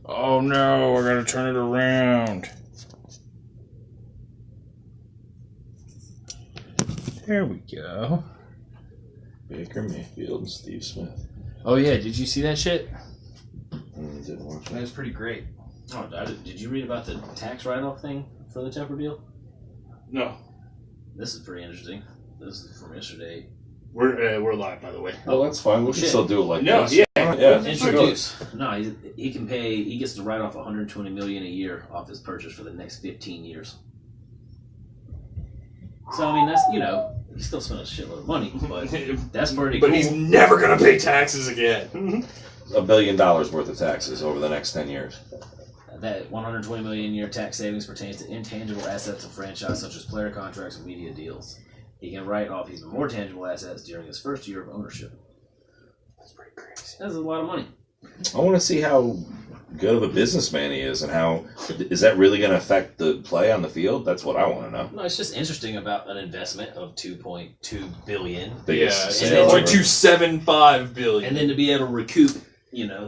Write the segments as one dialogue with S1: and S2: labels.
S1: Oh no, I gotta turn it around. There we go.
S2: Baker Mayfield and Steve Smith.
S1: Oh yeah, did you see that shit?
S2: Didn't watch
S3: That was pretty great. Oh, did you read about the tax write-off thing for the Tepper deal?
S1: No.
S3: This is pretty interesting. This is from yesterday.
S1: We're live, by the way.
S2: Oh, that's fine. We can still do it like
S1: No,
S2: this.
S1: yeah.
S3: Introduce. No, he can pay. He gets to write off $120 million a year off his purchase for the next 15 years. So I mean, that's he's still spending a shitload of money, but that's pretty cool.
S1: But he's never gonna pay taxes again.
S2: $1 billion worth of taxes over the next 10 years.
S3: That $120 million a year tax savings pertains to intangible assets of franchise such as player contracts and media deals. He can write off even more tangible assets during his first year of ownership. That's pretty crazy. That's a lot of money.
S2: I want to see how good of a businessman he is and how is that really going to affect the play on the field? That's what I want to know.
S3: No, it's just interesting about an investment of $2.2 billion.
S2: Biggest
S3: and
S2: sale
S3: then,
S2: ever.
S1: $2.75 billion.
S3: And then to be able to recoup,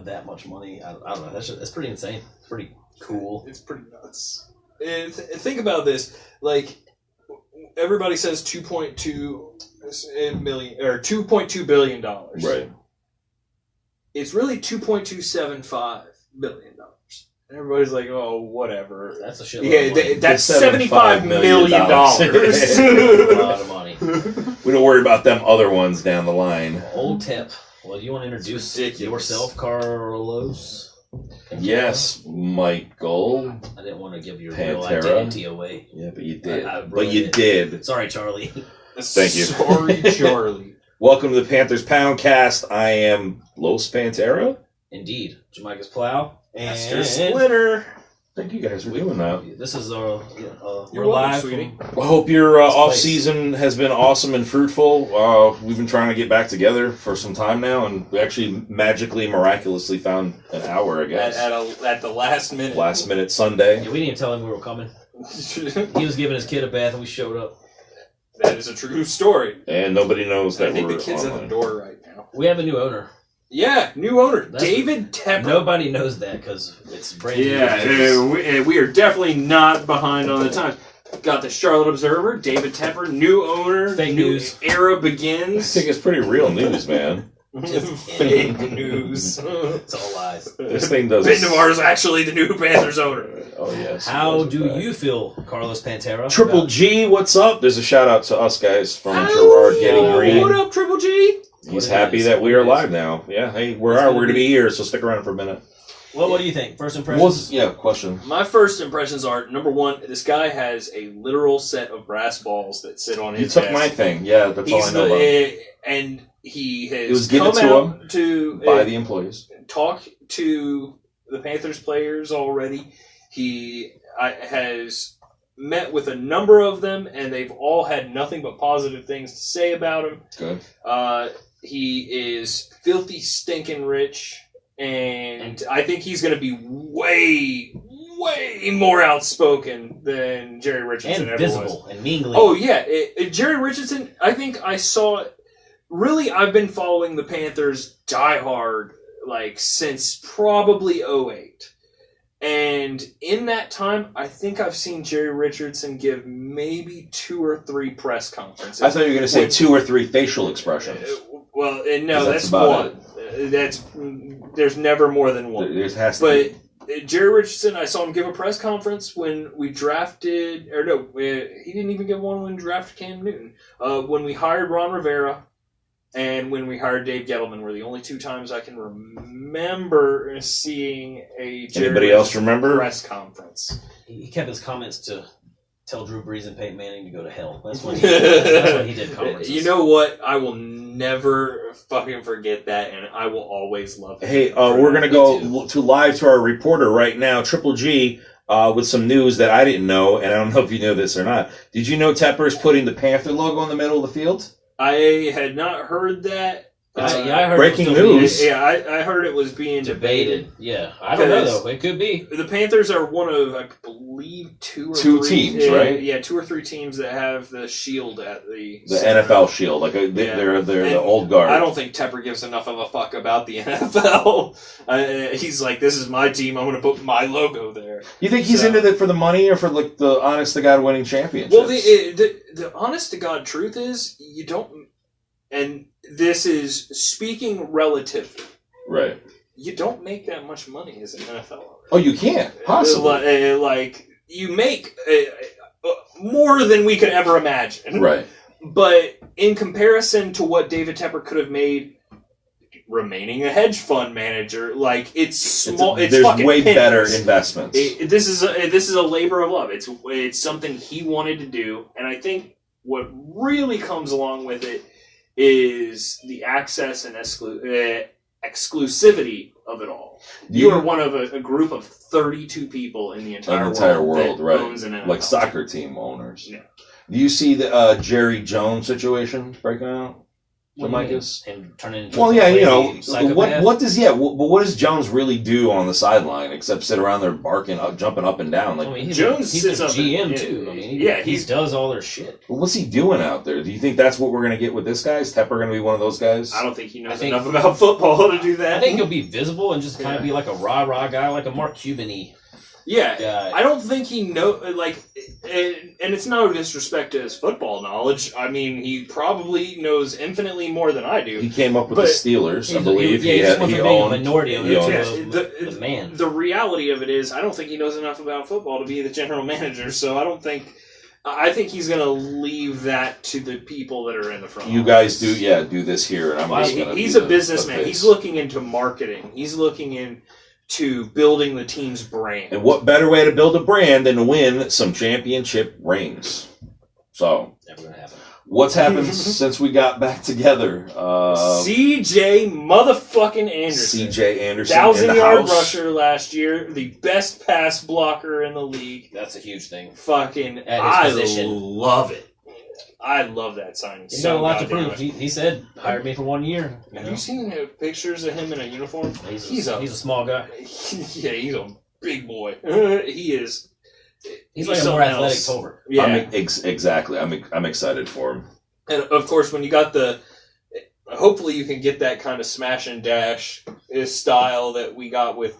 S3: that much money, I don't know. That's pretty insane. It's pretty cool.
S1: It's pretty nuts. And think about this. Like, everybody says $2.2 million or $2.2 billion.
S2: Right.
S1: It's really $2.275 billion. And everybody's like, "Oh, whatever."
S3: That's a shitload of money.
S1: That's $75 million.
S3: That's a lot of money.
S2: We don't worry about them other ones down the line.
S3: Old Tep. Well, do you want to introduce yourself, Carlos?
S2: Yes, Michael.
S3: I didn't want to give your
S2: Pantera.
S3: real identity away.
S2: Yeah, but you did.
S3: I
S2: But you did.
S3: Sorry, Charlie.
S2: Thank you.
S1: Sorry, Charlie.
S2: Welcome to the Panthers Poundcast. I am Los Pantera.
S3: Indeed. Jamaica's Plow.
S1: Master Splinter.
S2: Thank you guys for doing that.
S3: This is
S1: You're
S3: we're
S1: welcome,
S3: live,
S1: sweetie.
S2: I hope your
S3: This
S2: off
S3: place.
S2: season has been awesome and fruitful. We've been trying to get back together for some time now, and we actually magically, miraculously found an hour, I guess.
S1: At the last minute.
S2: Last minute Sunday.
S3: Yeah, we didn't even tell him we were coming. He was giving his kid a bath, and we showed up.
S1: That is a true story.
S2: And nobody knows that
S1: I think
S2: we're
S1: the kid's at
S2: online.
S1: the door right now.
S3: We have a new owner.
S1: Yeah, new owner,
S3: That's-
S1: David Tepper.
S3: Nobody knows that because it's brand new.
S1: Yeah, we are definitely not behind on the times. Got the Charlotte Observer, David Tepper, new owner,
S3: Fake
S1: new
S3: news.
S1: era
S2: I
S1: begins.
S2: think it's pretty real news, man.
S1: Fake news.
S3: It's all lies.
S2: This thing does.
S1: Bendevar is actually the new Panthers owner.
S2: Oh yes.
S3: How do you feel, Carlos Pantera?
S2: Triple
S3: about-
S2: G, what's up? There's a shout out to us guys from Gerard Getting Green.
S1: What up, Triple G?
S2: He's happy that we are live now. Yeah, hey, we're going to be here, so stick around for a minute.
S3: Well, what do you think? First impressions?
S2: Question.
S1: My first impressions are, number one, this guy has a literal set of brass balls that sit on
S2: You
S1: his
S2: took
S1: desk.
S2: my thing. Yeah, that's all I know about.
S1: And he has
S2: It was given
S1: come
S2: to
S1: out
S2: him
S1: to
S2: by the employees.
S1: talk to the Panthers players already. He has met with a number of them, and they've all had nothing but positive things to say about him.
S2: Good.
S1: He is filthy, stinking rich, and I think he's going to be way, way more outspoken than Jerry Richardson
S3: And
S1: ever
S3: visible
S1: was.
S3: and mingling.
S1: Oh, yeah. Jerry Richardson, I think I saw... Really, I've been following the Panthers diehard, since probably 2008. And in that time, I think I've seen Jerry Richardson give maybe 2 or 3 press conferences.
S2: I thought you were going to say 2 or 3 facial expressions.
S1: Well, no,
S2: 'Cause that's
S1: that's
S2: about
S1: one. There's never more than one.
S2: There has to
S1: But Jerry Richardson, I saw him give a press conference when we drafted, or no, he didn't even give one when we drafted Cam Newton. When we hired Ron Rivera and when we hired Dave Gettleman were the only 2 times I can remember seeing a Jerry
S2: Anybody else
S1: Richardson
S2: remember?
S1: press conference.
S3: He kept his comments to tell Drew Brees and Peyton Manning to go to hell. That's when he did conferences.
S1: You know what? I will never fucking forget that, and I will always love it.
S2: Hey, we're going to go to live to our reporter right now, Triple G, with some news that I didn't know, and I don't know if you know this or not. Did you know Tepper is putting the Panther logo in the middle of the field?
S1: I had not heard that.
S3: I heard
S2: breaking
S3: it was still
S2: news.
S1: Yeah, I heard it was being
S3: being debated. Yeah, I don't know though. It could be.
S1: The Panthers are one of, I believe two
S2: Two
S1: three
S2: teams, right?
S1: Yeah, 2 or 3 teams that have the shield at the
S2: NFL shield. Like they're the old guard.
S1: I don't think Tepper gives enough of a fuck about the NFL. He's like, this is my team. I'm going to put my logo there.
S2: You think he's into it for the money or for like the honest to God winning championships?
S1: Well, the honest to God truth is you don't, and this is speaking relatively.
S2: Right.
S1: You don't make that much money as an NFL owner.
S2: Oh, you can't possibly.
S1: Like you make more than we could ever imagine.
S2: Right.
S1: But in comparison to what David Tepper could have made, remaining a hedge fund manager, like it's small.
S2: There's way better investments.
S1: This is a labor of love. It's something he wanted to do, and I think what really comes along with it is the access and exclusivity of it all. You are one of a group of 32 people in the entire world,
S2: right?
S1: Owns an NFL
S2: like soccer team owners.
S1: Yeah.
S2: Do you see the Jerry Jones situation breaking out?
S3: And turning into
S2: well, yeah,
S3: psychopath?
S2: what does Jones really do on the sideline except sit around there barking, jumping up and down? Like
S3: he's
S1: Jones
S3: he's
S1: sits
S3: a
S1: up
S3: GM too. He does all their shit.
S2: What's he doing out there? Do you think that's what we're going to get with this guy? Is Tepper going to be one of those guys?
S1: I don't think he knows enough about football to do that.
S3: I think he'll be visible and just kind of be like a rah-rah guy, like a Mark Cuban-y.
S1: Yeah, I don't think he and it's no disrespect to his football knowledge. I mean, he probably knows infinitely more than I do.
S2: He came up with the Steelers, I believe.
S3: He owned a minority of
S1: the
S3: man.
S1: The reality of it is, I don't think he knows enough about football to be the general manager. So I think he's going to leave that to the people that are in the front.
S2: You guys do this here, and I'm just going to.
S1: He's a businessman. He's looking into marketing. He's looking into building the team's brand.
S2: And what better way to build a brand than to win some championship rings? So,
S3: never gonna happen.
S2: What's happened since we got back together?
S1: CJ motherfucking Anderson.
S2: CJ Anderson,
S1: 1,000-yard rusher last year, the best pass blocker in the league.
S3: That's a huge thing.
S1: Fucking,
S3: at his position.
S1: Love it. I love that signing.
S3: He's got a lot to prove. He said, hired me for 1 year.
S1: Have you seen pictures of him in a uniform?
S3: He's a small guy.
S1: Yeah, he's a big boy. He is.
S3: He's like a more athletic Tolbert.
S2: Yeah, exactly. I'm excited for him.
S1: And of course, when you got hopefully you can get that kind of smash and dash style that we got with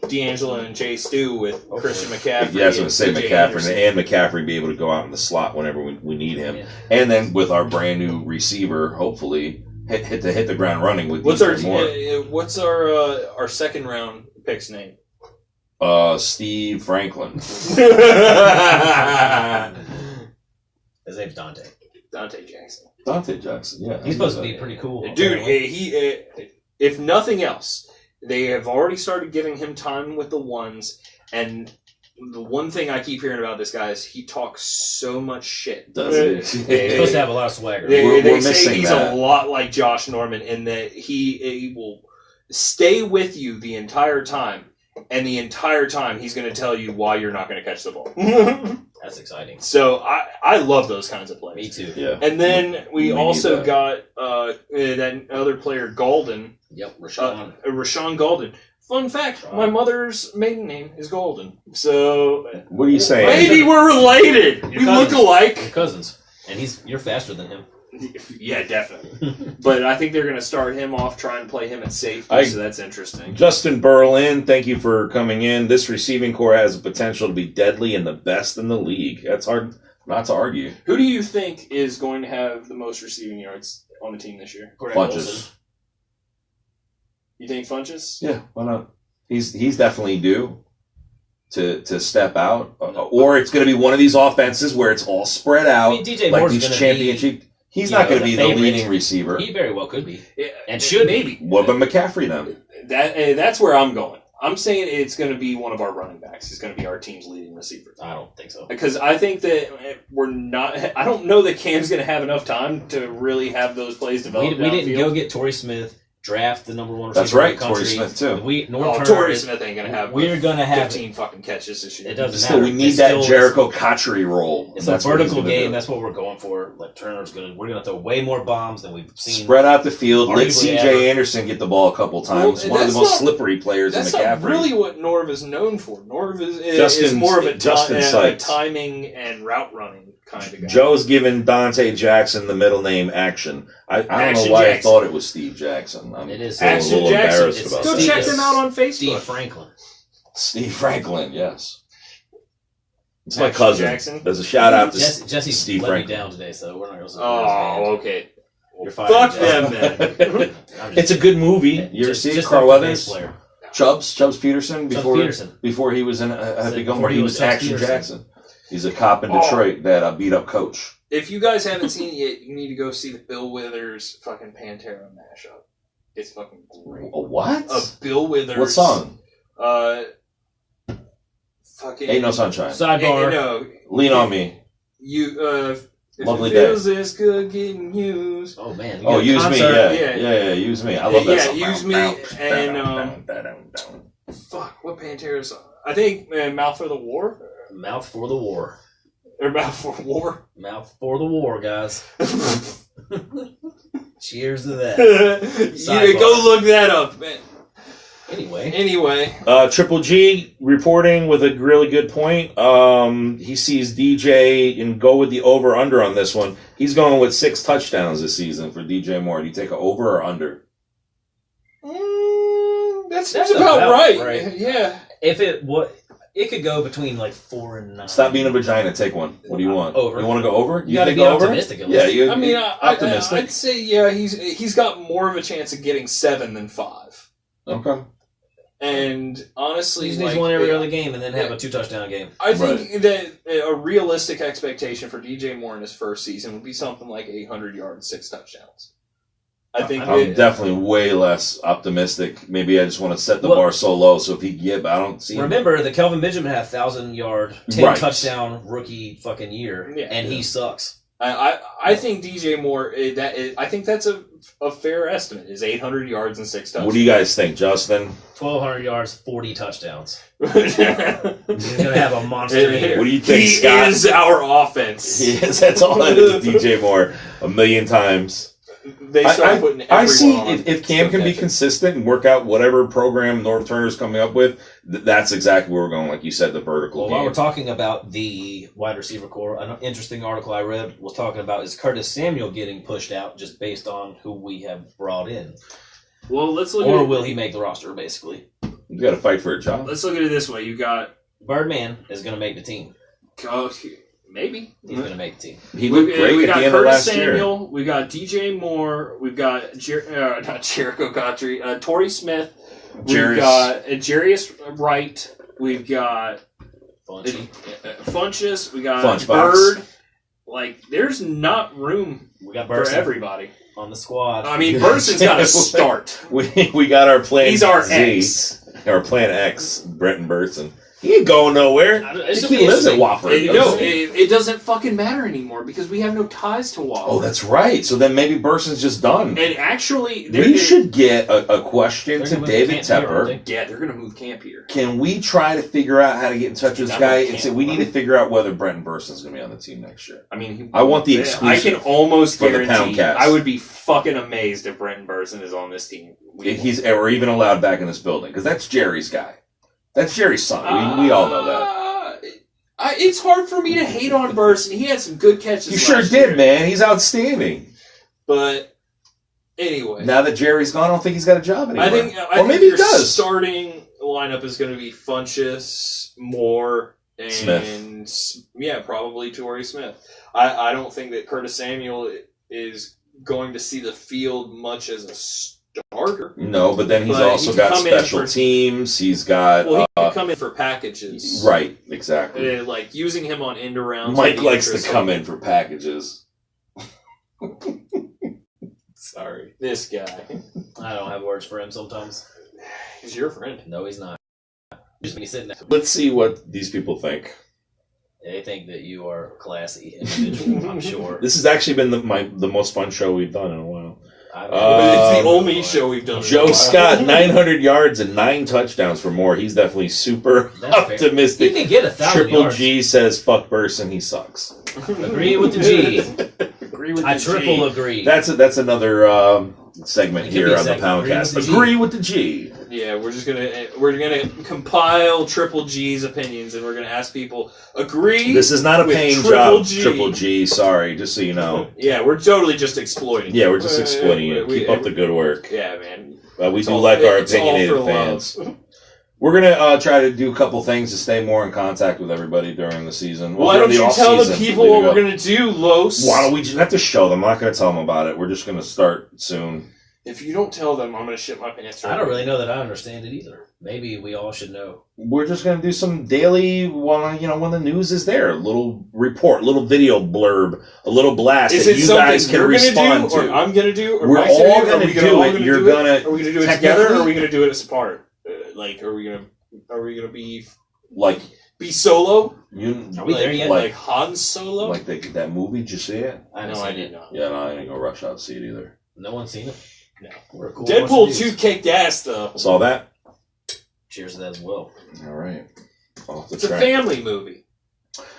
S1: D'Angelo and Jay Stu with Christian McCaffrey.
S2: Yeah, I was going to say McCaffrey and McCaffrey be able to go out in the slot whenever we need him, and then with our brand new receiver, hopefully hit the ground running with.
S1: What's our second round pick's name?
S2: Steve Franklin.
S3: His name's Dante.
S1: Dante Jackson.
S2: Dante Jackson, yeah.
S3: He's supposed to be pretty cool.
S1: Dude, if nothing else, they have already started giving him time with the ones, and the one thing I keep hearing about this guy is he talks so much shit.
S2: Does he?
S3: He's supposed to have a lot of swagger.
S1: They say he's a lot like Josh Norman in that he will stay with you the entire time, and the entire time he's going to tell you why you're not going to catch the ball.
S3: That's exciting.
S1: So I love those kinds of plays.
S3: Me too.
S2: Yeah.
S1: And then we also got that other player, Golden.
S3: Yep, Rashawn.
S1: Rashawn Golden. Fun fact, my mother's maiden name is Golden. So
S2: what are you saying?
S1: Maybe we're related. We look alike.
S3: You're cousins. And you're faster than him.
S1: Yeah, definitely. But I think they're going to start him off trying to play him at safety, so that's interesting.
S2: Justin Berlin, thank you for coming in. This receiving core has the potential to be deadly and the best in the league. That's hard not to argue.
S1: Who do you think is going to have the most receiving yards on the team this year?
S2: Funches.
S1: You think Funches?
S2: Yeah, why not? He's definitely due to step out. Or it's going to be one of these offenses where it's all spread out.
S3: I mean, DJ
S2: like
S3: Moore's
S2: these championship. He's not going to be the leading receiver.
S3: He very well could be. And should
S1: maybe.
S2: What about McCaffrey then?
S1: That's where I'm going. I'm saying it's going to be one of our running backs. He's going to be our team's leading receiver.
S3: I don't think so.
S1: Because I think that I don't know that Cam's going to have enough time to really have those plays develop.
S3: We didn't go get Torrey Smith draft the number one receiver
S2: That's right,
S3: in the country.
S2: Torrey Smith too.
S1: Torrey Smith ain't gonna have.
S3: We're gonna have
S1: 15 fucking catches this year.
S3: It doesn't
S2: Still,
S3: matter.
S2: we need that Jericho Cotchery role.
S3: It's a vertical game. That's what we're going for. Like we're gonna throw way more bombs than we've seen.
S2: Spread out the field. Let
S3: arguably
S2: C.J. Anderson get the ball a couple times. One of the most slippery players in the McCaffrey.
S1: That's not really what Norv is known for. Norv is more of a timing and route running kind of guy.
S2: Joe's given Dante Jackson the middle name Action. I don't know why I thought it was Steve Jackson.
S3: It is
S1: Action
S2: a little
S1: Jackson.
S2: embarrassed about
S1: Go
S2: that.
S1: check them out on Facebook.
S3: Steve Franklin,
S2: yes. It's
S1: Action
S2: my cousin.
S1: Jackson.
S2: There's a shout out to
S3: Jesse
S2: Steve
S3: let
S2: Franklin.
S3: me down today, so we're not going to.
S1: Oh, okay.
S3: You're fired.
S1: Fuck them then.
S2: It's a good movie. You ever see it? Carl Weathers? Chubbs Peterson before he was in he was Action Jackson. He's a cop in Detroit that beat up Coach.
S1: If you guys haven't seen it yet, you need to go see the Bill Withers fucking Pantera mashup. It's fucking great.
S2: A what?
S1: A Bill Withers.
S2: What song?
S1: Fucking
S2: Ain't No Sunshine.
S3: Sidebar.
S1: No,
S2: Lean on Me.
S1: If
S2: Lovely
S1: it
S2: Day.
S1: feels this good getting used.
S3: Oh man.
S2: Oh, Use Me.
S1: Yeah.
S2: Yeah. Use Me. I love that song.
S1: Use Me and fuck, what Pantera song? I think Mouth for the War.
S3: Mouth for the War.
S1: Or Mouth for War.
S3: Mouth for the War, guys. Cheers to that.
S1: Go look that up, man.
S3: Anyway.
S2: Triple G reporting with a really good point. He sees DJ and go with the over-under on this one. He's going with 6 touchdowns this season for DJ Moore. Do you take an over or under?
S1: That's about right. Yeah.
S3: If it could go between like 4 and 9.
S2: Stop being a vagina. Take one. What do you want?
S3: Over.
S2: You want to go over?
S3: You got to be optimistic. At least.
S2: Yeah, optimistic.
S1: I'd say he's got more of a chance of getting 7 than 5.
S2: Okay.
S1: And honestly,
S3: he needs one every other game and then have a 2-touchdown game.
S1: I think that a realistic expectation for DJ Moore in his first season would be something like 800 yards, 6 touchdowns. I think
S2: I'm definitely way less optimistic. Maybe I just want to set the bar so low. So if he but I don't see.
S3: Remember that Kelvin Benjamin had 1,000-yard, 10-touchdown rookie fucking year, and he sucks.
S1: I think DJ Moore. I think that's a fair estimate. Is 800 yards and 6 touchdowns.
S2: What do you guys think, Justin?
S3: 1,200 yards, 40 touchdowns. He's gonna have a monster year.
S2: What do you think, Scott?
S1: He is our offense.
S2: Yes, that's all it is. DJ Moore 1,000,000 times.
S1: They start putting everyone
S2: I see
S1: on
S2: if Cam can be consistent and work out whatever program North Turner's coming up with, that's exactly where we're going. Like you said, the vertical game.
S3: While we're talking about the wide receiver core, an interesting article I read was talking about is Curtis Samuel getting pushed out just based on who we have brought in.
S1: Well, let's look.
S3: Or will he make the roster? Basically,
S2: you got to fight for a job.
S1: Let's look at it this way: you got
S3: Birdman is going to make the team.
S1: Maybe
S3: he's going to make the team.
S2: He looked great at the end of last year.
S1: We got DJ Moore. We've got not Jericho Cotchery. Torrey Smith. We've got Jarius Wright. We've got Funchess. We got Bird. Like, there's not room for everybody
S3: on the squad.
S1: I mean, Burson's got to start.
S2: We got our plan.
S1: He's our
S2: Z,
S1: X.
S2: Our plan X. Brenton Burson. He ain't going nowhere. He lives at Wofford.
S1: It doesn't fucking matter anymore because we have no ties to Wofford.
S2: Oh, that's right. So then maybe Burson's just done.
S1: And actually,
S2: we should get a question to David Tepper.
S1: Yeah, they're going to move camp here.
S2: Can we try to figure out how to get in touch with this guy and say we need to figure out whether Brenton Burson's going to be on the team next year?
S1: I mean,
S2: I want the exclusive.
S1: I can almost
S2: for
S1: guarantee.
S2: The Poundcast.
S1: I would be fucking amazed if Brenton Burson is on this team.
S2: He's or even allowed back in this building because that's Jerry's guy. That's Jerry's son. We all know that.
S1: It's hard for me to hate on Burson. He had some good catches.
S2: You sure did, man. He's outstanding.
S1: But anyway,
S2: now that Jerry's gone, I don't think he's got a job anymore.
S1: I think
S2: maybe he does.
S1: Starting lineup is going to be Funchess, Moore, and Smith. Yeah, probably Torrey Smith. I don't think that Curtis Samuel is going to see the field much as a starter.
S2: No, but then he's also got special teams. He's got.
S1: Well, he can come in for packages.
S2: Right, exactly.
S1: Like using him on end arounds.
S2: Mike likes to come in for packages.
S1: Sorry, this guy.
S3: I don't have words for him sometimes.
S1: He's your friend.
S3: No, he's not. Just me sitting there.
S2: Let's see what these people think.
S3: They think that you are a classy individual, I'm sure.
S2: This has actually been the most fun show we've done in a while.
S1: It's the only show we've done.
S2: Joe Scott, 900 yards and 9 touchdowns for more. He's definitely super optimistic.
S3: He can get 1,000
S2: Triple
S3: yards.
S2: G says, fuck Burson, he sucks.
S3: Agree with the G.
S1: Agree with
S3: I
S1: the
S3: triple
S1: G.
S3: agree.
S2: That's another segment
S3: It could be
S2: here
S3: a
S2: on the
S3: segment.
S2: Poundcast.
S3: Agree with the G.
S2: Agree with the G.
S1: Yeah, we're gonna compile Triple G's opinions, and we're gonna ask people agree.
S2: This is not a
S1: with
S2: paying
S1: Triple
S2: job,
S1: G.
S2: Triple G. Sorry, just so you know.
S1: Yeah, we're totally just exploiting.
S2: Yeah, we're just exploiting you. Keep up the good work.
S1: Yeah, man.
S2: We
S1: It's
S2: do
S1: all-
S2: like our
S1: it's all
S2: opinionated
S1: for
S2: fans.
S1: love.
S2: We're gonna try to do a couple things to stay more in contact with everybody during the season.
S1: Why don't
S2: during
S1: you tell the
S2: off-season.
S1: people what we're gonna do, Los?
S2: Why don't we just have to show them? I'm not gonna tell them about it. We're just gonna start soon.
S1: If you don't tell them, I'm gonna shit my pants.
S3: I don't really know that I understand it either. Maybe we all should know.
S2: We're just gonna do some daily, when the news is there, a little report, little video blurb, a little blast
S1: Is
S2: that
S1: it
S2: you
S1: something
S2: guys can
S1: you're
S2: respond
S1: gonna do,
S2: to.
S1: or I'm gonna do, or
S2: We're
S1: Mike's
S2: all
S1: do? Are
S2: gonna
S1: we
S2: do
S1: all
S2: it. You're
S1: do
S2: gonna
S1: Are we gonna do it together, or are
S2: technically-
S1: we gonna do it as apart? Are we gonna
S2: like
S1: be solo?
S2: you,
S3: Are we there yet?
S1: Like Han Solo?
S2: like that movie? Did you see it?
S3: I
S1: no, I did not.
S2: Yeah, no, I ain't gonna rush out to see it either.
S3: No one's seen it?
S1: No.
S3: We're a cool bunch of
S1: Deadpool
S3: dudes.
S1: 2 kicked ass though.
S2: Saw that?
S3: Cheers to that as well.
S2: All right. Off the
S1: It's a
S2: track.
S1: family movie.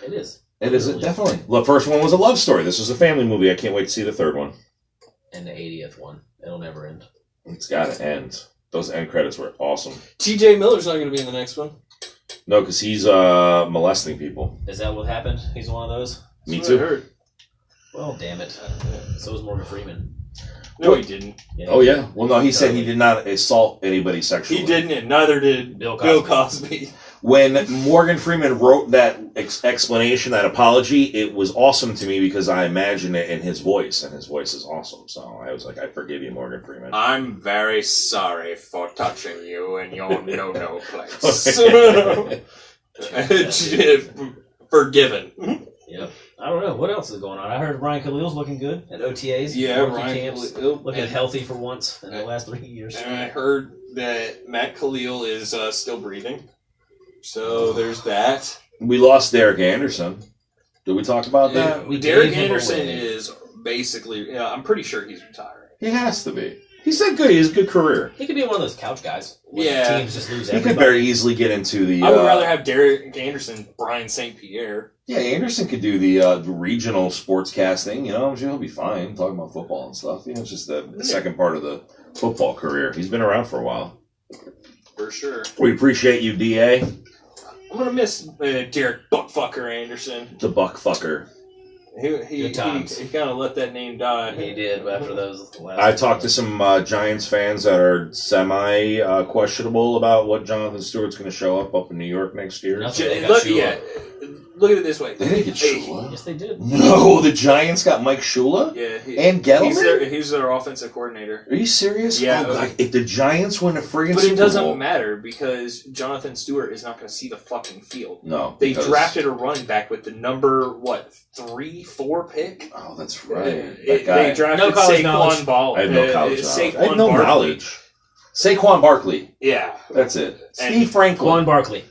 S3: It is.
S2: It is definitely. The first one was a love story. This was a family movie. I can't wait to see the third one.
S3: And the 80th one. It'll never end.
S2: It's got to end. Those end credits were awesome.
S1: TJ Miller's not gonna be in the next one.
S2: No, because he's molesting people.
S3: Is that what happened? He's one of those?
S2: Me
S1: That's what I
S2: too.
S1: heard.
S3: Well, damn it. So is Morgan Freeman.
S1: No, he didn't.
S3: Yeah.
S2: Oh yeah. Well, no, he said he did not assault anybody sexually.
S1: He didn't, and neither did
S3: Bill
S1: Bill
S3: Cosby.
S1: Cosby.
S2: When Morgan Freeman wrote that explanation, that apology, it was awesome to me because I imagined it in his voice, and his voice is awesome. So I was like, I forgive you, Morgan Freeman.
S1: I'm very sorry for touching you in your no-no place. Forgiven.
S3: Yep. I don't know. What else is going on? I heard Ryan Khalil's looking good at OTAs.
S1: Yeah,
S3: rookie
S1: Ryan
S3: camps.
S1: Khalil.
S3: Looking healthy for once in the last 3 years.
S1: And I heard that Matt Khalil is still breathing. So there's that.
S2: We lost Derek Anderson. Did we talk about that?
S3: We
S1: Derek
S3: gave him
S1: Anderson
S3: away.
S1: is basically, I'm pretty sure he's retiring.
S2: He has to be. He's had good. He has a good career.
S3: He could be one of those couch guys. Where
S1: Yeah.
S3: Teams just lose
S2: He
S3: everybody.
S2: could very easily get into the.
S1: I would rather have Derek Anderson, Brian St. Pierre.
S2: Yeah, Anderson could do the regional sportscasting. I'm sure he'll be fine talking about football and stuff. It's just the second part of the football career. He's been around for a while.
S1: For sure.
S2: We appreciate you, DA.
S1: I'm going to miss Derek Buckfucker Anderson.
S2: The buck fucker.
S1: He
S3: Good times.
S1: kind of let that name die.
S3: He did after those last.
S2: I talked to some Giants fans that are semi questionable about what Jonathan Stewart's going to show up in New York next year.
S3: Nothing. They got
S1: Look,
S3: Shula.
S1: yeah, look at it this way.
S2: They didn't get
S1: Hey,
S2: Shula.
S3: Yes, they did.
S2: No, the Giants got Mike Shula
S1: Yeah,
S2: and Gettleman.
S1: he's their offensive coordinator.
S2: Are you serious?
S1: Yeah.
S2: Oh, God. If the Giants win a friggin'
S1: But
S2: Super
S1: it doesn't
S2: Bowl,
S1: matter because Jonathan Stewart is not going to see the fucking field.
S2: no,
S1: They
S2: because-
S1: drafted a running back with the number 3, 4 pick.
S2: Oh, that's right. That
S1: They
S2: guy.
S1: drafted
S3: No college knowledge.
S1: Saquon Ball.
S2: I had no college knowledge.
S1: Saquon
S2: I had no
S1: Barkley.
S2: knowledge. Saquon Barkley.
S1: Yeah,
S2: That's it.
S1: And
S2: Steve Franklin.
S3: Quan Barkley.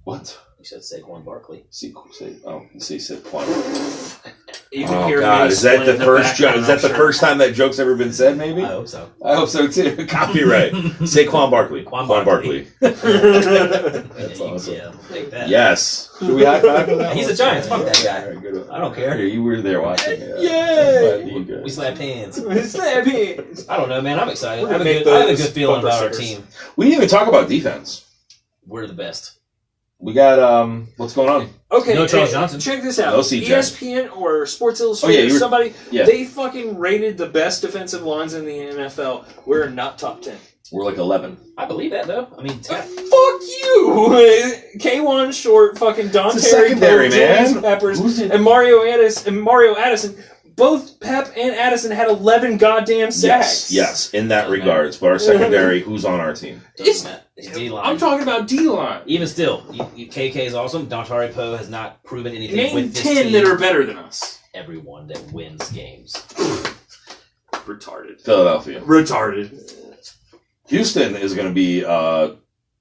S2: What?
S3: You said Saquon Barkley.
S2: See, Saquon.
S1: even
S2: Oh
S1: hear
S2: God!
S1: me
S2: Is that the
S1: explain
S2: first joke?
S1: background,
S2: Is that
S1: I'm
S2: the
S1: sure.
S2: first time that joke's ever been said? Maybe.
S3: I hope so.
S2: I hope so too. Copyright. Saquon Barkley.
S3: Quan
S2: Quan
S3: Barkley.
S2: Barkley. That's
S3: Yeah,
S2: awesome.
S3: Yeah, take that.
S2: Yes. Should we high five for that?
S3: He's
S2: one?
S3: a Giants. Fuck that guy.
S2: All right, good.
S3: I don't care.
S2: Yeah, you were there watching.
S1: Yay!
S2: I'm glad you guys-
S3: We slapped hands.
S1: Snap hands.
S3: I don't know, man. I'm excited.
S1: We're
S3: I have,
S1: gonna make
S3: I have a
S1: those
S3: good feeling
S1: bumper
S3: about our
S1: stickers.
S3: team.
S2: We didn't even talk about defense.
S3: We're the best.
S2: We got what's going on?
S1: Okay,
S3: No Charles
S1: hey,
S3: Johnson.
S1: check this out.
S2: No CJ.
S1: ESPN or Sports Illustrated,
S2: you were-
S1: somebody,
S2: yeah.
S1: they fucking rated the best defensive lines in the NFL. We're not top 10.
S2: We're like 11.
S3: I believe that, though. I mean,
S1: Fuck you! K1 Short, fucking Don
S2: It's a
S1: Terry,
S2: secondary,
S1: Julius
S2: man.
S1: Peppers,
S2: Who's in-
S1: and Mario Addison. Both Pep and Addison had 11 goddamn sacks.
S2: Yes, in that
S3: Doesn't
S2: regards. But our secondary, who's on our team?
S1: It's-
S3: It's D-line.
S1: I'm talking about D-line.
S3: Even still, KK is awesome. Dontari Poe has not proven anything
S1: Name
S3: with this
S1: 10
S3: team.
S1: that are better than us.
S3: Everyone that wins games.
S1: Retarded.
S2: Philadelphia.
S1: Retarded.
S2: Houston is going to be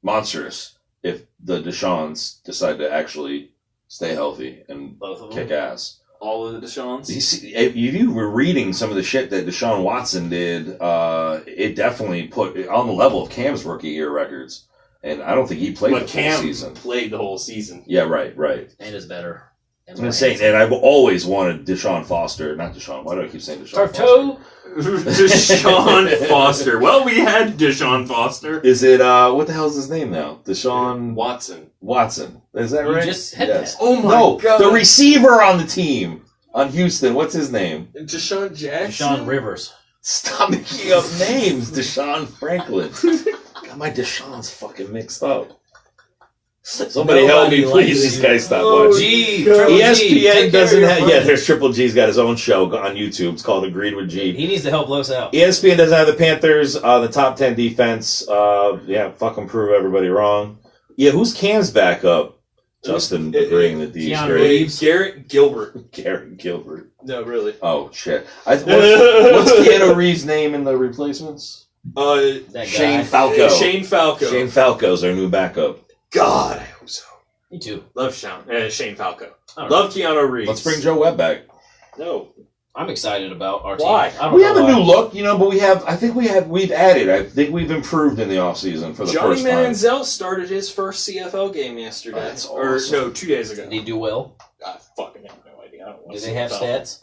S2: monstrous if the Deshaun's decide to actually stay healthy and
S3: Both of them.
S2: kick ass.
S1: All of the Deshaun's?
S2: If you were reading some of the shit that Deshaun Watson did, it definitely put it on the level of Cam's rookie year records. And I don't think he played the full season.
S1: Played the whole season.
S2: Yeah, right.
S3: And is better.
S2: I'm going to say, and I've always wanted Deshaun Foster. Not Deshaun. Why do I keep saying Deshaun
S3: Tarto?
S1: Deshaun Foster. Well, we had Deshaun Foster.
S2: Is it, what the hell is his name now? Deshaun
S1: Watson.
S2: Is that
S3: You
S2: right?
S3: just said that.
S1: Oh my God.
S2: The receiver on the team on Houston. What's his name?
S1: Deshaun Jackson?
S3: Deshaun Rivers.
S2: Stop making up names. Deshaun Franklin. Got my Deshaun's fucking mixed up. Somebody help me, please. These guys stop watching. ESPN doesn't have. Yeah, there's Triple G's got his own show on YouTube. It's called Agreed with G.
S3: He needs to help Los out.
S2: ESPN doesn't have the Panthers, the top 10 defense. Fuck them, prove everybody wrong. Yeah, who's Cam's backup? Justin agreeing that these great.
S1: Garrett Gilbert.
S2: Garrett Gilbert.
S1: No, really.
S2: Oh shit! What's Keanu Reeves' name in the replacements? Shane Falco.
S1: Shane
S2: Falco's our new backup.
S1: God, I hope so.
S3: Me too.
S1: Love Shane Falco. Love Keanu Reeves.
S2: Let's bring Joe Webb back.
S1: No.
S3: I'm excited about our
S1: Why?
S3: team.
S2: We have a new look, but we've added. I think we've improved in the offseason for the first time.
S1: Johnny Manziel started his first CFL game yesterday.
S2: Oh, that's awesome.
S1: Or, no, 2 days ago.
S3: Did he do well?
S1: I fucking have no idea. I don't watch
S3: Do they have
S1: CFL.
S3: stats?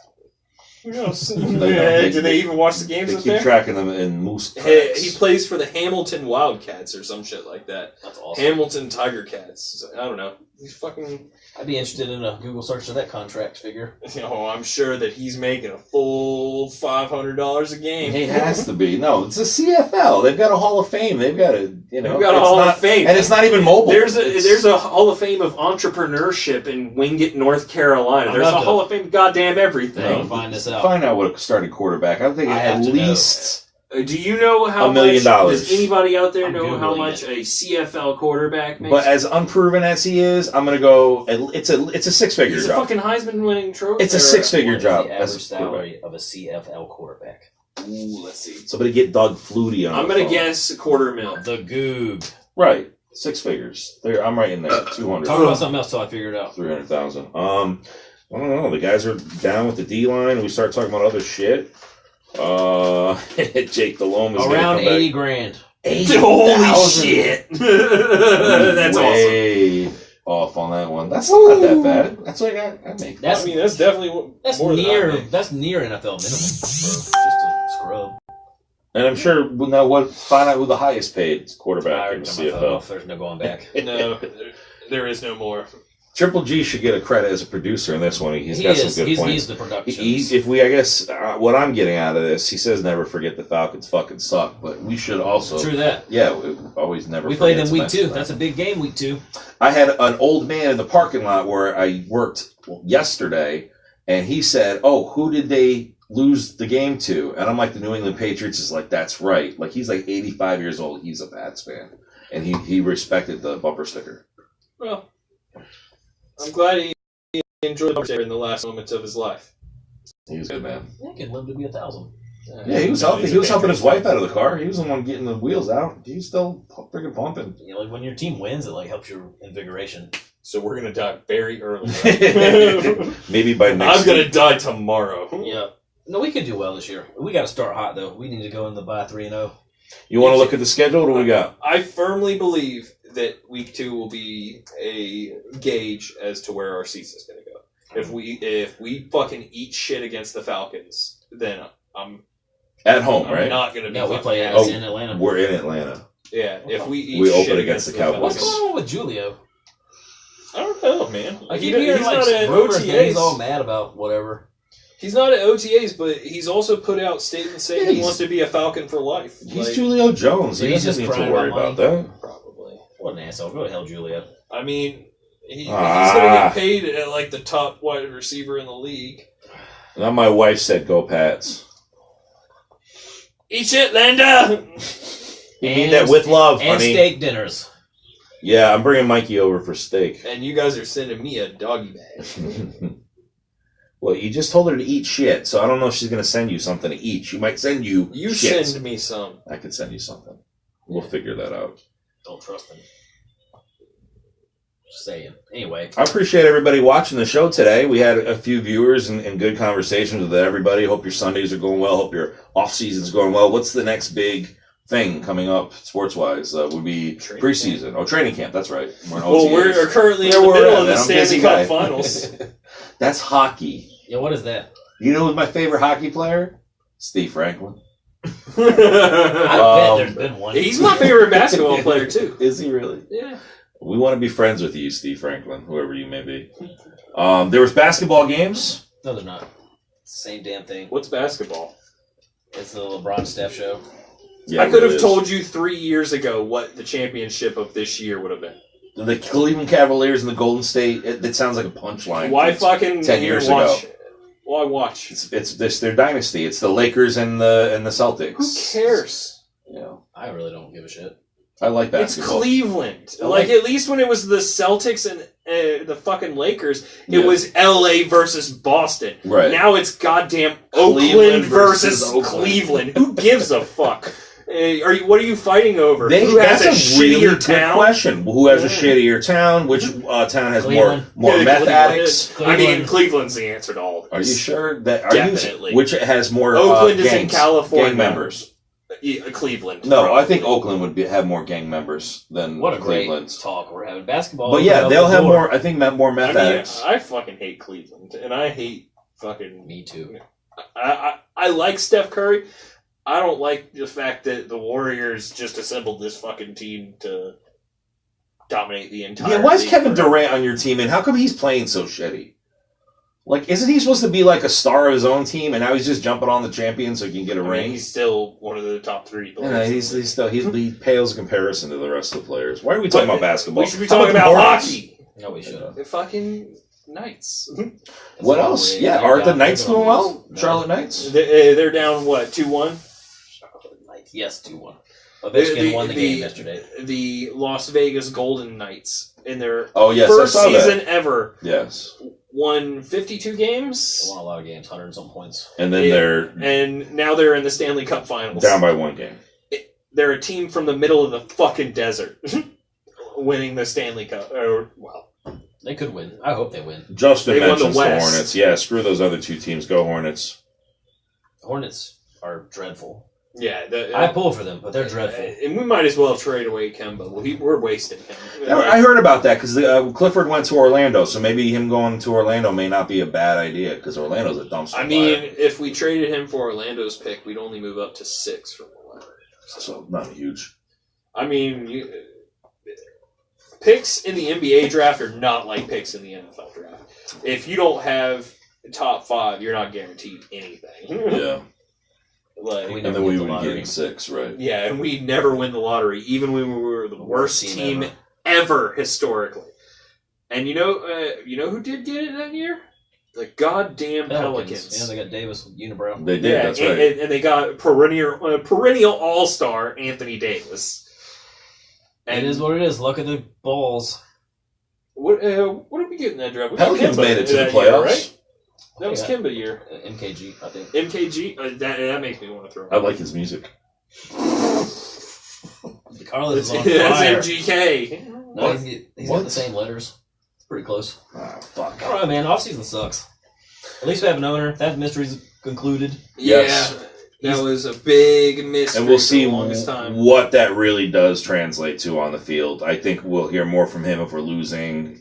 S1: Who knows?
S2: They-
S1: Do they even watch the games
S2: They
S1: up
S2: keep
S1: there?
S2: tracking them in moose
S1: He
S2: tracks.
S1: plays for the Hamilton Wildcats or some shit like that.
S3: That's awesome.
S1: Hamilton Tiger Cats. I don't know. He's fucking...
S3: I'd be interested in a Google search of that contract figure.
S1: I'm sure that he's making a full $500 a game.
S2: He has to be. No, it's a CFL. They've got a Hall of Fame. They've got a,
S1: They've got a Hall of Fame.
S2: And it's not even mobile.
S1: There's a Hall of Fame of entrepreneurship in Wingate, North Carolina. There's a Hall of Fame of goddamn everything.
S3: Find this out.
S2: Find out what a starting quarterback. I'm thinking at least...
S1: Do you know how
S2: $1 million.
S1: Does anybody out there
S3: I'm
S1: know how
S3: Googling
S1: much a CFL quarterback makes?
S2: But as unproven as he is, I'm going to go... It's a six-figure
S1: He's
S2: job.
S1: a fucking Heisman-winning trophy.
S2: It's a six-figure
S3: What is
S2: job.
S3: the
S2: as
S3: average
S2: a quarterback.
S3: salary of a CFL quarterback.
S1: Ooh, let's see.
S2: Somebody get Doug Flutie on
S1: I'm
S2: the
S1: going to
S2: phone.
S1: guess $250,000.
S3: The Goog.
S2: Right. Six figures. There, I'm right in there. 200.
S3: Talk about something else till I figure it out.
S2: 300,000. I don't know. The guys are down with the D-line. We start talking about other shit. Jake Delhomme is
S3: Around 80 grand.
S1: Holy shit! That's
S2: way off on that one. That's not that bad. That's like I make.
S3: That's
S1: definitely
S3: that's
S1: more
S3: near
S1: than I make.
S3: that's near NFL minimum for just a scrub.
S2: And I'm sure we'll now find out who the highest paid quarterback in the
S3: CFL.
S2: CFL.
S3: There's no going back.
S1: No, there is no more.
S2: Triple G should get a credit as a producer in this one. He's got some good points.
S3: He's the production.
S2: What I'm getting out of this, he says never forget the Falcons fucking suck, but we should also.
S3: True that.
S2: Yeah, we always never.
S3: We played
S2: forget
S3: them
S2: to
S3: week
S2: mention
S3: 2.
S2: that.
S3: That's a big game, week 2.
S2: I had an old man in the parking lot where I worked yesterday, and he said, "Oh, who did they lose the game to?" And I'm like, "The New England Patriots." Is like, "That's right." Like he's like 85 years old. He's a Pats fan, and he respected the bumper sticker.
S1: Well, I'm glad he enjoyed the in the last moments of his life.
S2: He was a good man.
S3: Yeah, can live to be 1,000.
S2: Yeah, he was helping. He was helping his wife out of the car. He was the one getting the wheels out. He's still freaking pumping.
S3: You know, like when your team wins, it like helps your invigoration.
S1: So we're gonna die very early. Right?
S2: Maybe by next.
S1: I'm gonna die tomorrow.
S3: Yeah. No, we could do well this year. We got to start hot though. We need to go in the bye 3-0.
S2: You want to look at the schedule? What do we got?
S1: I firmly believe that week 2 will be a gauge as to where our season's gonna go. If we fucking eat shit against the Falcons, then I'm
S2: At home, right?
S1: not gonna be.
S3: Yeah, we
S1: fucking
S3: play
S1: happy.
S3: in Atlanta.
S2: We're in Atlanta.
S1: Yeah, if we eat
S2: We
S1: shit
S2: open against the Cowboys.
S3: What's
S1: Falcons,
S3: going on with Julio?
S1: I don't know, man.
S3: I keep
S1: He's
S3: hearing like
S1: not at
S3: rumors that
S1: OTAs.
S3: he's all mad about whatever.
S1: He's not at OTAs, but he's also put out statements saying
S2: Yeah,
S1: he wants to be a Falcon for life.
S2: He's
S1: Like,
S2: Julio Jones.
S3: So
S2: He
S3: he's
S2: doesn't
S3: just
S2: need to
S3: crying
S2: worry
S3: about
S2: about that.
S1: Probably.
S3: What an asshole. Go to hell, Julio.
S1: I mean, he's going to get paid at like the top wide receiver in the league.
S2: Now my wife said, "Go Pats."
S1: Eat shit, Linda!
S2: You mean that with love,
S3: And
S2: honey.
S3: steak dinners.
S2: Yeah, I'm bringing Mikey over for steak.
S1: And you guys are sending me a doggy bag.
S2: Well, you just told her to eat shit, so I don't know if she's going to send you something to eat. She might send you
S1: You
S2: shit.
S1: send me some.
S2: I could send you something. We'll figure that out.
S3: Don't trust him. Just saying. Anyway.
S2: I appreciate everybody watching the show today. We had a few viewers and good conversations with everybody. Hope your Sundays are going well. Hope your off season's going well. What's the next big thing coming up sports-wise? Would be
S1: Training
S2: preseason.
S1: camp.
S2: Oh, training camp. That's right.
S1: We're currently in the middle of the Stanley Cup Finals.
S2: That's hockey.
S3: Yeah, what is that?
S2: You know who's my favorite hockey player? Steve Franklin.
S3: I bet there's been one.
S1: He's my favorite basketball player, too.
S2: Is he really?
S1: Yeah.
S2: We want to be friends with you, Steve Franklin, whoever you may be. There was basketball games.
S3: No, they're not. Same damn thing.
S1: What's basketball?
S3: It's the LeBron Steph show.
S2: Yeah,
S1: I could have
S2: it is.
S1: told you 3 years ago what the championship of this year would have been.
S2: The Cleveland Cavaliers and the Golden State. It sounds like a punchline.
S1: Why
S2: It's
S1: fucking
S2: 10 years
S1: watch?
S2: ago?
S1: Why watch?
S2: It's this their dynasty. It's the Lakers and the Celtics.
S1: Who cares?
S2: You know,
S3: I really don't give a shit.
S2: I like
S1: It's
S2: basketball.
S1: Cleveland.
S2: I
S1: Like,
S2: like-
S1: at least when it was the Celtics and the fucking Lakers, it
S2: Yeah.
S1: was LA versus Boston.
S2: Right.
S1: Now it's goddamn
S2: Cleveland
S1: Oakland versus
S2: versus Oakland.
S1: Cleveland. Who gives a fuck? What are you fighting over?
S2: They,
S1: Who has
S2: that's
S1: a
S2: really
S1: shittier
S2: good
S1: town?
S2: question. Who has a
S1: Yeah.
S2: shittier town? Which town has
S3: Cleveland.
S2: more
S1: Yeah,
S2: meth
S1: Cleveland.
S2: addicts?
S1: I mean,
S3: Cleveland.
S1: Cleveland's the answer to all of
S2: Are you
S1: this.
S2: sure that?
S1: Definitely.
S2: Which has more
S1: Oakland is in
S2: gangs,
S1: California.
S2: gang members?
S1: Yeah, Cleveland.
S2: No,
S1: probably.
S2: I think Oakland would have more gang members than
S3: What a great
S2: Cleveland.
S3: talk we're having. Basketball.
S2: But yeah,
S3: opened
S2: they'll
S3: up the
S2: have
S3: door.
S2: more. I think more
S1: I
S2: meth
S1: mean,
S2: addicts.
S1: I fucking hate Cleveland, and I hate fucking.
S3: Me too.
S1: I like Steph Curry. I don't like the fact that the Warriors just assembled this fucking team to dominate the entire.
S2: Yeah, why is
S1: league
S2: Kevin
S1: forever.
S2: Durant on your team, and how come he's playing so shitty? Like, isn't he supposed to be like a star of his own team, and now he's just jumping on the champion so he can get a
S1: I mean,
S2: ring?
S1: he's still one of the top three players.
S2: Yeah, he's still he pales in comparison to the rest of the players. Why are we talking about basketball?
S1: We should be
S2: How
S1: talking
S2: the
S1: about
S2: Hornets?
S1: hockey.
S3: No, we should.
S1: The fucking Knights.
S2: What else? Yeah, are the Knights doing well?
S3: No.
S2: Charlotte Knights?
S1: They're down what 2-1.
S3: Yes, 2-1. Ovechkin
S1: The-
S3: won the
S1: the-
S3: game yesterday.
S1: The Las Vegas Golden Knights in their
S2: Oh yes,
S1: first
S2: I saw
S1: season
S2: that.
S1: ever
S2: Yes,
S1: won 52 games.
S3: They won a lot of games, 100 and some points.
S2: and then
S1: Yeah.
S2: they're
S1: And now they're in the Stanley Cup Finals.
S2: down by one game.
S1: They're a team from the middle of the fucking desert, winning the Stanley Cup.
S3: They could win. I hope they win.
S2: Justin
S1: They won the
S2: mentions the
S1: West.
S2: Hornets. Yeah, screw those other two teams. Go Hornets.
S3: Hornets are dreadful.
S1: Yeah,
S3: I pull for them, but they're dreadful.
S1: And we might as well trade away Kemba. We're wasting him.
S2: I heard about that because Clifford went to Orlando, so maybe him going to Orlando may not be a bad idea because Orlando's a dumpster
S1: I mean, if we traded him for Orlando's pick, we'd only move up to 6 from 11.
S2: fire. So not huge.
S1: I mean, picks in the NBA draft are not like picks in the NFL draft. If you don't have top 5, you're not guaranteed anything.
S2: Yeah,
S1: Like,
S3: We
S2: and
S3: never
S2: then we
S3: get the
S2: would be
S3: lottery.
S2: getting 6, right?
S1: yeah, and we never win the lottery, even when we were the worst team ever historically. And you know who did get it that year? The goddamn Pelicans.
S3: Yeah, they got Davis, Unibrow.
S2: They did.
S1: Yeah,
S2: That's
S1: and,
S2: right.
S1: and they got perennial all-star Anthony Davis.
S3: It is what it is. Luck of the balls.
S1: What did we get in that draft? We got
S2: Pelicans
S1: Kemba
S2: made it to the
S1: that year,
S2: playoffs.
S1: right? That was
S3: Yeah.
S1: Kemba year.
S3: MKG, I think.
S1: MKG. That makes me want to throw.
S2: I like his music.
S3: Carlos is on
S1: That's
S3: fire.
S1: MGK.
S3: No, he's
S2: What?
S3: got the same letters. It's pretty close.
S2: Ah, fuck.
S3: All right, man. Offseason sucks. At least we have an owner. That mystery's concluded.
S2: Yes.
S1: Yeah, that was a big mystery.
S2: And we'll
S1: for
S2: see
S1: the longest time.
S2: what that really does translate to on the field. I think we'll hear more from him if we're losing,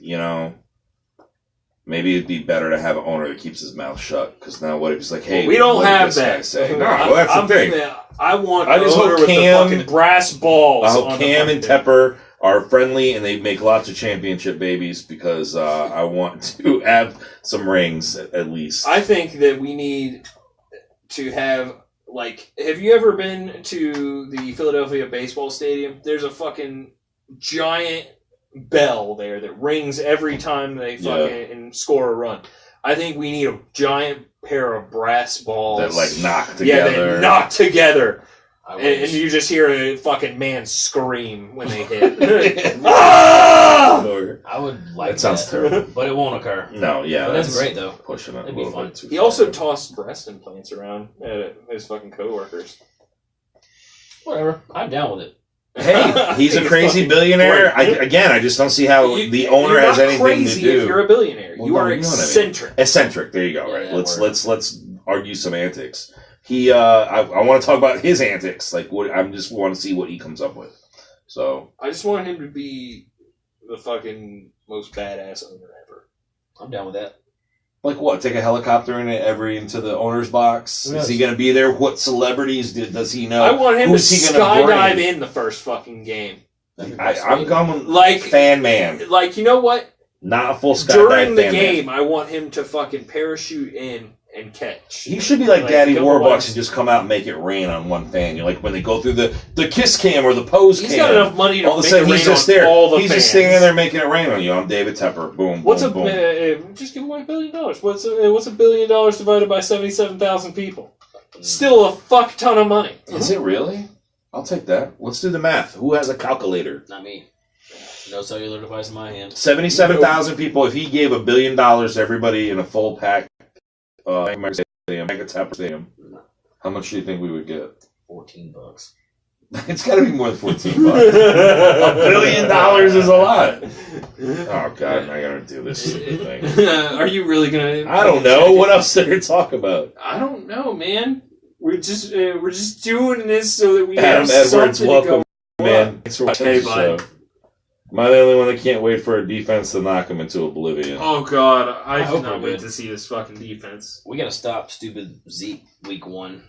S2: Maybe it'd be better to have an owner that keeps his mouth shut. Because now what if he's like, hey,
S1: we don't
S2: what did
S1: have
S2: this
S1: that.
S2: guy say? No, well, that's the thing.
S1: I want
S2: I
S1: the
S2: just
S1: owner
S2: hope
S1: with
S2: Cam-
S1: the fucking brass balls.
S2: I hope
S1: on the
S2: Cam
S1: fucking
S2: and Tepper are friendly and they make lots of championship babies because I want to have some rings at least.
S1: I think that we need to have, have you ever been to the Philadelphia baseball stadium? There's a fucking giant bell there that rings every time they fucking score a run. I think we need a giant pair of brass balls
S2: that knock together.
S1: Yeah, they knock together.
S3: I
S1: And
S3: wish.
S1: you just hear a fucking man scream when they hit. Ah!
S3: I would like
S2: That sounds terrible.
S3: but it won't occur.
S2: No, yeah,
S3: But that's great though.
S2: Pushing it a
S3: That'd be
S2: little
S3: fun.
S2: bit too
S1: He
S2: far.
S1: also tossed breast implants around at his fucking coworkers.
S3: Whatever. I'm down with it.
S2: Hey, he's a
S1: It's
S2: crazy
S1: fucking
S2: billionaire.
S1: great.
S2: I just don't see how the owner
S1: you're
S2: has
S1: not
S2: anything
S1: crazy
S2: to do.
S1: if you're a billionaire.
S2: Well,
S1: You
S2: no,
S1: are
S2: you know what I mean.
S1: eccentric.
S2: Eccentric. There you go.
S3: Yeah,
S2: Right.
S3: that
S2: Let's argue semantics. He. I want to talk about his antics. Like what? I just want to see what he comes up with. So
S1: I just want him to be the fucking most badass owner ever.
S3: I'm down with that.
S2: like what? Take a helicopter into the owner's box.
S3: Who knows?
S2: Is he going to be there? What celebrities does he know?
S1: I want him
S2: Who's
S1: to
S2: he gonna
S1: skydive
S2: bring?
S1: in the first fucking game.
S2: I'm going
S1: Like
S2: fan man,
S1: Like, you know what?
S2: not a full skydive
S1: During the
S2: fan
S1: game,
S2: man.
S1: I want him to fucking parachute in and catch.
S2: He should be like
S1: Like,
S2: Daddy
S1: go
S2: Warbucks
S1: watch-
S2: and just come out and make it rain on one fan. You know, like when they go through the kiss cam or the pose
S1: He's
S2: cam.
S1: got enough money to
S2: All of a
S1: make
S2: sudden
S1: it
S2: he's
S1: rain
S2: just
S1: on
S2: there.
S1: all the
S2: He's
S1: fans.
S2: just standing there making it rain on you. I'm David Tepper. Boom,
S1: What's
S2: boom, boom.
S1: just give away $1 billion? What's $1 billion divided by 77,000 people? Still a fuck ton of money.
S2: Is it really? I'll take that. Let's do the math. Who has a calculator?
S3: Not me. No cellular device in my hand.
S2: 77,000 people. If he gave $1 billion to everybody in a full pack Mega Tepper Stadium, how much do you think we would get?
S3: $14.
S2: It's got to be more than $14. $1 billion is a lot. Oh God, I gotta do this thing.
S1: Are you really gonna?
S2: I don't know. What else there to talk about?
S1: I don't know, man. We're just doing this so that we
S2: Adam
S1: have
S2: Edwards,
S1: something
S2: welcome,
S1: to go
S2: man.
S1: on.
S2: Thanks for watching
S1: Hey,
S2: the
S1: bud.
S2: show. Am I the only one that can't wait for a defense to knock him into oblivion?
S1: Oh God, I
S3: hope
S1: cannot
S3: we're
S1: wait
S3: good.
S1: to see this fucking defense.
S3: We gotta stop stupid Zeke week 1.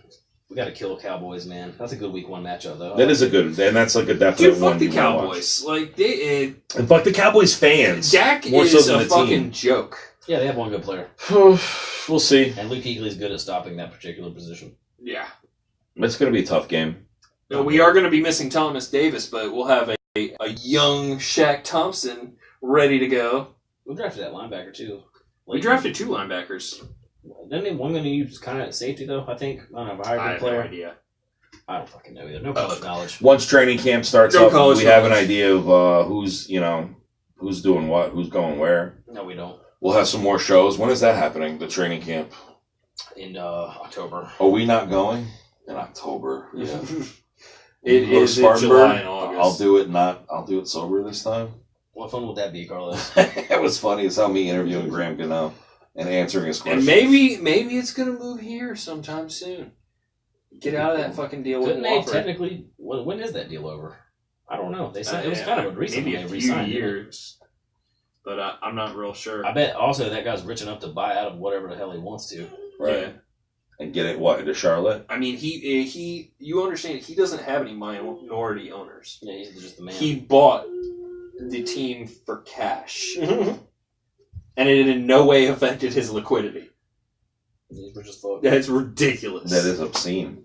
S3: We gotta kill Cowboys, man. That's a good week 1 matchup, though.
S2: That is a good, and that's like a definite
S1: Dude,
S2: one.
S1: fuck the
S2: you wanna watch.
S1: Cowboys. Like they,
S2: And fuck the Cowboys fans.
S1: Dak
S2: More so
S1: is
S2: than
S1: a
S2: the
S1: fucking
S2: team.
S1: joke.
S3: Yeah, they have one good player.
S2: We'll see.
S3: And Luke Kuechly's good at stopping that particular position.
S1: Yeah.
S2: It's going to be a tough game.
S1: No, we are going to be missing Thomas Davis, but we'll have a young Shaq Thompson ready to go.
S3: We drafted that linebacker, too.
S1: We drafted 2 linebackers.
S3: Then one going to use kind of at safety, though, I think. I don't know, if I
S1: I
S3: hired a
S1: have
S3: good player.
S1: no idea.
S3: I don't fucking know either. No college knowledge.
S2: Once training camp starts
S1: No
S2: up,
S1: college
S2: we have an
S1: knowledge.
S2: idea of who's doing what, who's going where.
S3: No, we don't.
S2: We'll have some more shows. When is that happening, the training camp?
S3: In October.
S2: Are we not going? In October. Yeah.
S1: It
S2: Go to
S1: is in
S2: Spartanburg?
S1: July and August.
S2: I'll do it sober this time.
S3: What fun would that be, Carlos?
S2: It was funny as how me interviewing Graham Gano and answering his
S1: And
S2: questions.
S1: maybe it's going to move here sometime soon. Get out of that fucking deal with
S3: Couldn't they
S1: Wofford.
S3: technically... When is that deal over? I don't know. They signed, it was kind of a recent
S1: maybe
S3: when
S1: a
S3: they
S1: few
S3: re-signed.
S1: years. But I'm not real sure.
S3: I bet also that guy's rich enough to buy out of whatever the hell he wants to.
S2: Right.
S1: Yeah.
S2: And get it, into Charlotte?
S1: I mean, you understand, he doesn't have any minority owners.
S3: Yeah, he's just the man.
S1: He bought the team for cash. And it in no way affected his liquidity.
S3: He's rich as fuck.
S1: That's ridiculous.
S2: That is obscene.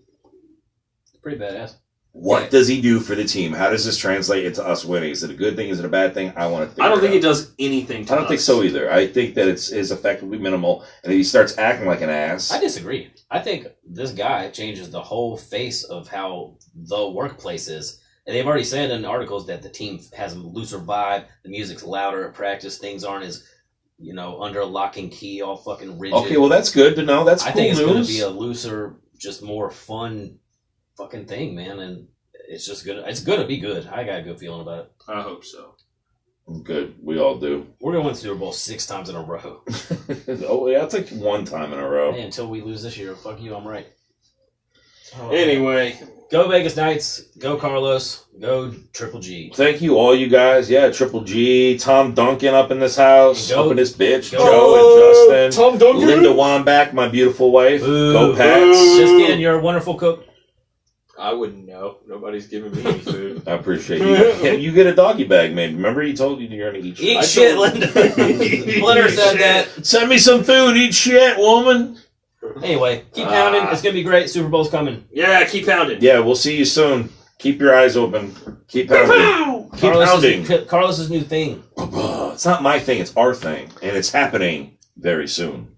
S3: Pretty badass.
S2: What
S1: Yeah.
S2: does he do for the team? How does this translate into us winning? Is it a good thing? Is it a bad thing? I want to think
S1: I don't think
S2: it
S1: it does anything to
S2: I don't think
S1: us.
S2: so either. I think that it's effectively minimal, and if he starts acting like an ass,
S3: I disagree. I think this guy changes the whole face of how the workplace is. And they've already said in articles that the team has a looser vibe, the music's louder at practice, things aren't as, under a lock and key, all fucking rigid.
S2: okay, well that's good to know. That's
S3: I
S2: cool
S3: think it's going to
S2: news.
S3: be a looser, just more fun fucking thing, man. And it's just good. It's going to be good. I got a good feeling about it.
S1: I hope so.
S2: Good, we all do.
S3: We're going to win the Super Bowl 6 times in a row.
S2: Oh yeah, I'll take one time in a row.
S3: Hey, until we lose this year, fuck you, I'm right. Oh,
S1: Anyway,
S3: go Vegas Knights. Go Carlos. Go Triple G.
S2: Thank you, all you guys. Yeah, Triple G, Tom Duncan up in this house,
S3: Go-
S2: up in this bitch,
S3: go-
S2: Joe and Justin,
S1: Tom Duncan.
S2: Linda Wambach, my beautiful wife.
S3: Boo,
S2: Go Pats.
S3: Just kidding, you're a wonderful cook.
S1: I wouldn't know. Nobody's giving me any food.
S2: I appreciate you. You get a doggy bag made. Remember, he told you you're going to eat shit.
S3: Eat
S1: I
S3: shit,
S1: told-
S3: Linda. Linda said that.
S2: Send me some food. Eat shit, woman.
S3: Anyway, keep pounding. It's going to be great. Super Bowl's coming.
S1: Yeah, keep pounding.
S2: Yeah, we'll see you soon. Keep your eyes open. Keep pounding. Keep pounding.
S3: Carlos's new thing.
S2: It's not my thing. It's our thing. And it's happening very soon.